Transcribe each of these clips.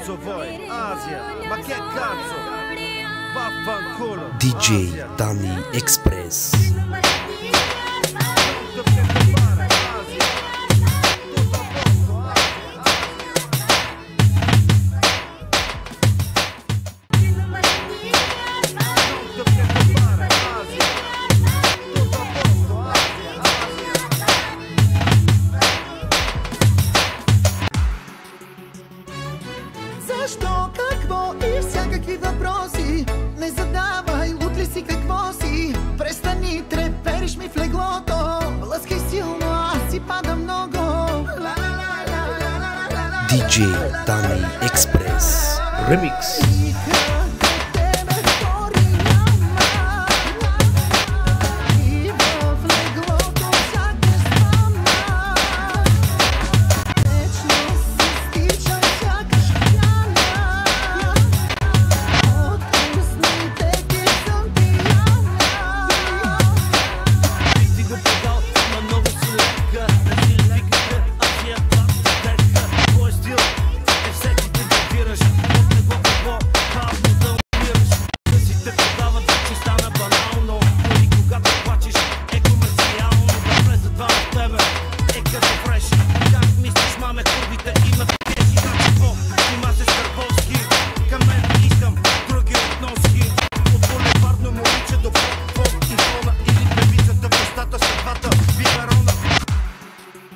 cazzo vuoi? Asia, ma che cazzo? Vaffanculo. DJ Danny Express. Защо, какво и всякакви въпроси? Не задавай, луд ли си, какво си? Престани, трепериш ми в леглото. Лъскай силно, аз си пада много. DJ Danny Express Remix.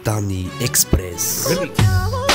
Danny Express Remix.